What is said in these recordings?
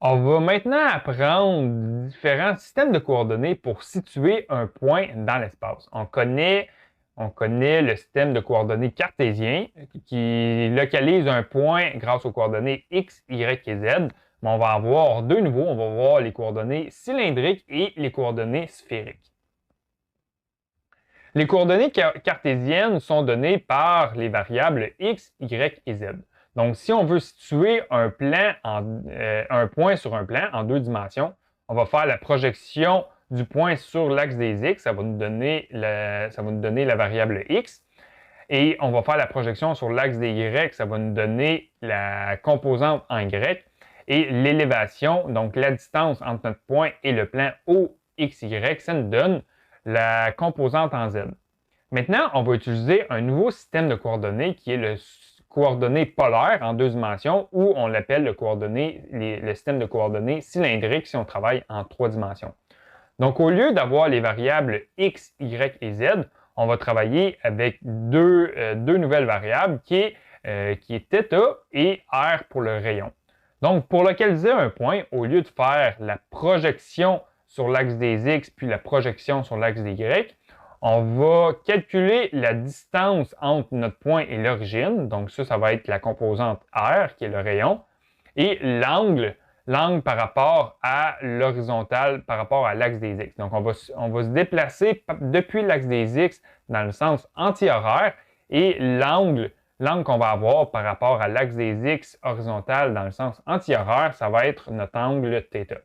On va maintenant apprendre différents systèmes de coordonnées pour situer un point dans l'espace. On connaît le système de coordonnées cartésien qui localise un point grâce aux coordonnées x, y et z. Mais on va avoir deux nouveaux. On va voir les coordonnées cylindriques et les coordonnées sphériques. Les coordonnées cartésiennes sont données par les variables x, y et z. Donc, si on veut situer un point sur un plan en deux dimensions, on va faire la projection du point sur l'axe des x, ça va nous donner la variable x. Et on va faire la projection sur l'axe des y, ça va nous donner la composante en y. Et l'élévation, donc la distance entre notre point et le plan OXY, ça nous donne la composante en z. Maintenant, on va utiliser un nouveau système de coordonnées qui est le coordonnées polaires en deux dimensions ou on l'appelle le système de coordonnées cylindrique si on travaille en trois dimensions. Donc, au lieu d'avoir les variables x, y et z, on va travailler avec deux nouvelles variables qui est θ et r pour le rayon. Donc, pour localiser un point, au lieu de faire la projection sur l'axe des x puis la projection sur l'axe des y, on va calculer la distance entre notre point et l'origine. Donc, ça va être la composante R, qui est le rayon, et l'angle par rapport à l'horizontale, par rapport à l'axe des X. Donc, on va se déplacer depuis l'axe des X dans le sens anti-horaire et l'angle qu'on va avoir par rapport à l'axe des X horizontal dans le sens anti-horaire, ça va être notre angle θ.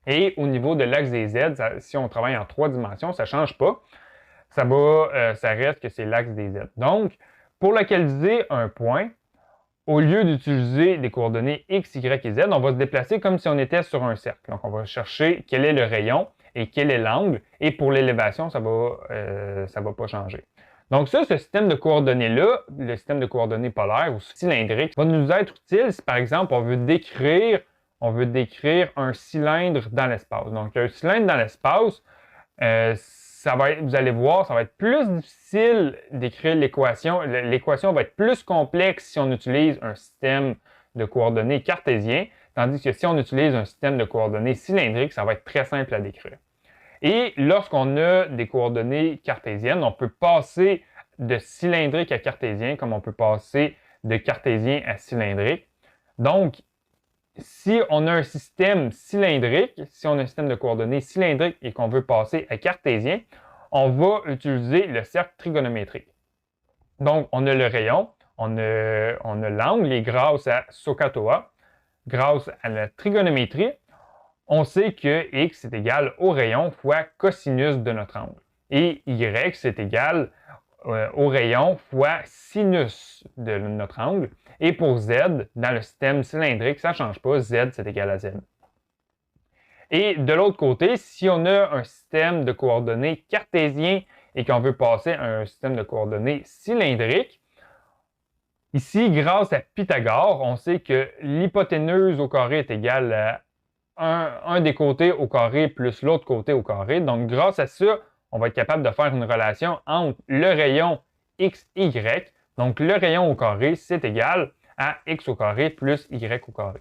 Et au niveau de l'axe des Z, si on travaille en trois dimensions, ça ne change pas. Ça reste que c'est l'axe des Z. Donc, pour localiser un point, au lieu d'utiliser des coordonnées x, y et z, on va se déplacer comme si on était sur un cercle. Donc, on va chercher quel est le rayon et quel est l'angle. Et pour l'élévation, ça va pas changer. Donc ça, ce système de coordonnées-là, le système de coordonnées polaires ou cylindriques, va nous être utile si, par exemple, on veut décrire un cylindre dans l'espace. Donc, un cylindre dans l'espace, vous allez voir, ça va être plus difficile d'écrire l'équation. L'équation va être plus complexe si on utilise un système de coordonnées cartésien, tandis que si on utilise un système de coordonnées cylindrique, ça va être très simple à décrire. Et lorsqu'on a des coordonnées cartésiennes, on peut passer de cylindrique à cartésien comme on peut passer de cartésien à cylindrique. Donc, si on a un système cylindrique, si on a un système de coordonnées cylindrique et qu'on veut passer à cartésien, on va utiliser le cercle trigonométrique. Donc, on a le rayon, on a l'angle et grâce à SOHCAHTOA, grâce à la trigonométrie, on sait que x est égal au rayon fois cosinus de notre angle. Et y, c'est égal au rayon fois sinus de notre angle. Et pour z, dans le système cylindrique, ça ne change pas. Z, c'est égal à z. Et de l'autre côté, si on a un système de coordonnées cartésien et qu'on veut passer à un système de coordonnées cylindrique, ici, grâce à Pythagore, on sait que l'hypoténuse au carré est égale à un des côtés au carré plus l'autre côté au carré. Donc, grâce à ça, on va être capable de faire une relation entre le rayon x, y. Donc, le rayon au carré, c'est égal à x au carré plus y au carré.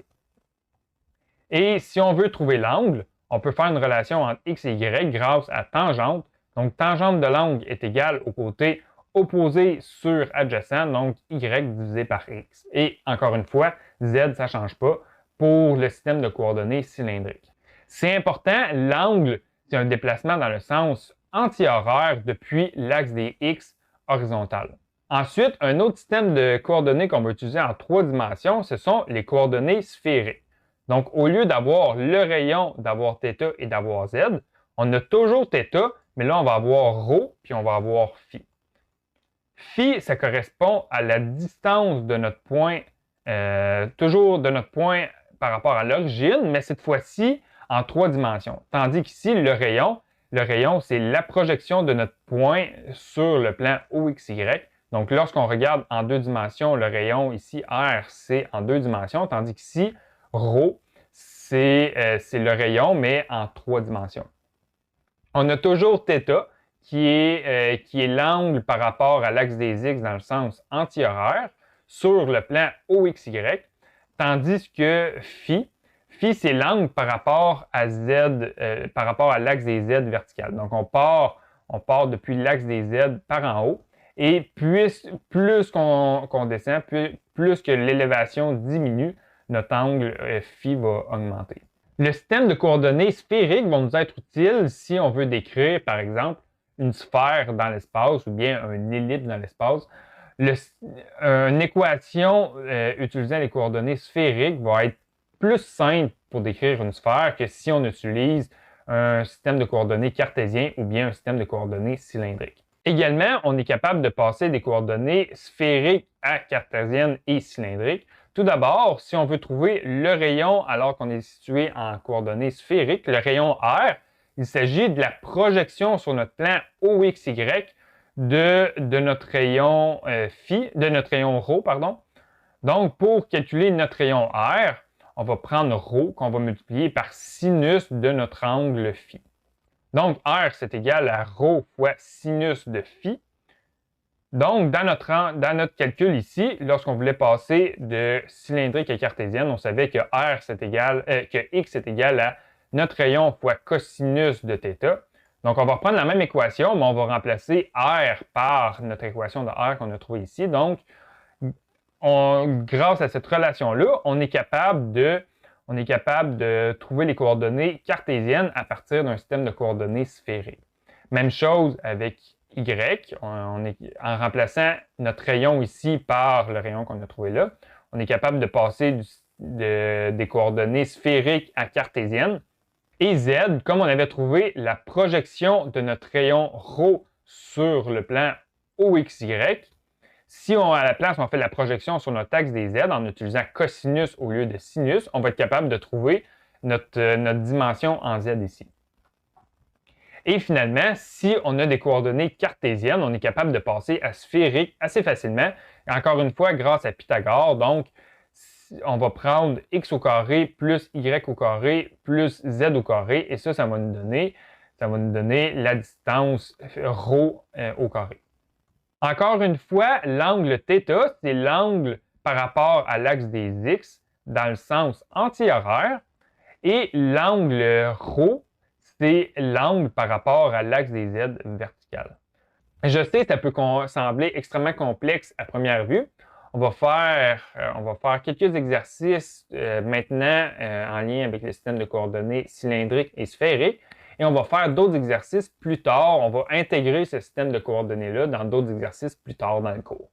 Et si on veut trouver l'angle, on peut faire une relation entre x et y grâce à tangente. Donc, tangente de l'angle est égale au côté opposé sur adjacent, donc y divisé par x. Et encore une fois, z, ça ne change pas pour le système de coordonnées cylindriques. C'est important, l'angle, c'est un déplacement dans le sens anti-horaire depuis l'axe des x horizontal. Ensuite, un autre système de coordonnées qu'on va utiliser en trois dimensions, ce sont les coordonnées sphériques. Donc, au lieu d'avoir le rayon, d'avoir θ et d'avoir z, on a toujours θ, mais là, on va avoir ρ, puis on va avoir phi. Phi, ça correspond à la distance de notre point, toujours de notre point par rapport à l'origine, mais cette fois-ci en trois dimensions. Tandis qu'ici, le rayon, c'est la projection de notre point sur le plan OXY. Donc, lorsqu'on regarde en deux dimensions, le rayon ici, R, c'est en deux dimensions, tandis qu'ici, ρ, c'est le rayon, mais en trois dimensions. On a toujours θ, qui est l'angle par rapport à l'axe des X dans le sens anti-horaire, sur le plan OXY, tandis que phi, Phi, c'est l'angle par rapport à Z, par rapport à l'axe des Z vertical. Donc, on part depuis l'axe des Z par en haut. Et plus qu'on descend, plus que l'élévation diminue, notre angle phi va augmenter. Le système de coordonnées sphériques va nous être utile si on veut décrire, par exemple, une sphère dans l'espace ou bien une ellipse dans l'espace. Une équation utilisant les coordonnées sphériques va être plus simple pour décrire une sphère que si on utilise un système de coordonnées cartésien ou bien un système de coordonnées cylindrique. Également, on est capable de passer des coordonnées sphériques à cartésiennes et cylindriques. Tout d'abord, si on veut trouver le rayon alors qu'on est situé en coordonnées sphériques, le rayon R, il s'agit de la projection sur notre plan OXY de notre rayon de notre rayon ρ, pardon. Donc, pour calculer notre rayon R, on va prendre ρ qu'on va multiplier par sinus de notre angle phi. Donc, R, c'est égal à ρ fois sinus de phi. Donc, dans notre calcul ici, lorsqu'on voulait passer de cylindrique à cartésienne, on savait que que x est égal à notre rayon fois cosinus de θ. Donc, on va reprendre la même équation, mais on va remplacer R par notre équation de R qu'on a trouvée ici. Donc, grâce à cette relation-là, on est capable de trouver les coordonnées cartésiennes à partir d'un système de coordonnées sphériques. Même chose avec Y. En remplaçant notre rayon ici par le rayon qu'on a trouvé là, on est capable de passer des coordonnées sphériques à cartésiennes. Et Z, comme on avait trouvé la projection de notre rayon ρ sur le plan OXY, si à la place on fait la projection sur notre axe des Z en utilisant cosinus au lieu de sinus, on va être capable de trouver notre dimension en Z ici. Et finalement, si on a des coordonnées cartésiennes, on est capable de passer à sphérique assez facilement. Encore une fois, grâce à Pythagore, donc on va prendre x au carré plus y au carré plus z au carré, et ça va nous donner la distance ρ au carré. Encore une fois, l'angle θ, c'est l'angle par rapport à l'axe des x dans le sens antihoraire, et l'angle ρ, c'est l'angle par rapport à l'axe des z vertical. Je sais, ça peut sembler extrêmement complexe à première vue. On va faire quelques exercices maintenant en lien avec le système de coordonnées cylindriques et sphériques. Et on va faire d'autres exercices plus tard. On va intégrer ce système de coordonnées-là dans d'autres exercices plus tard dans le cours.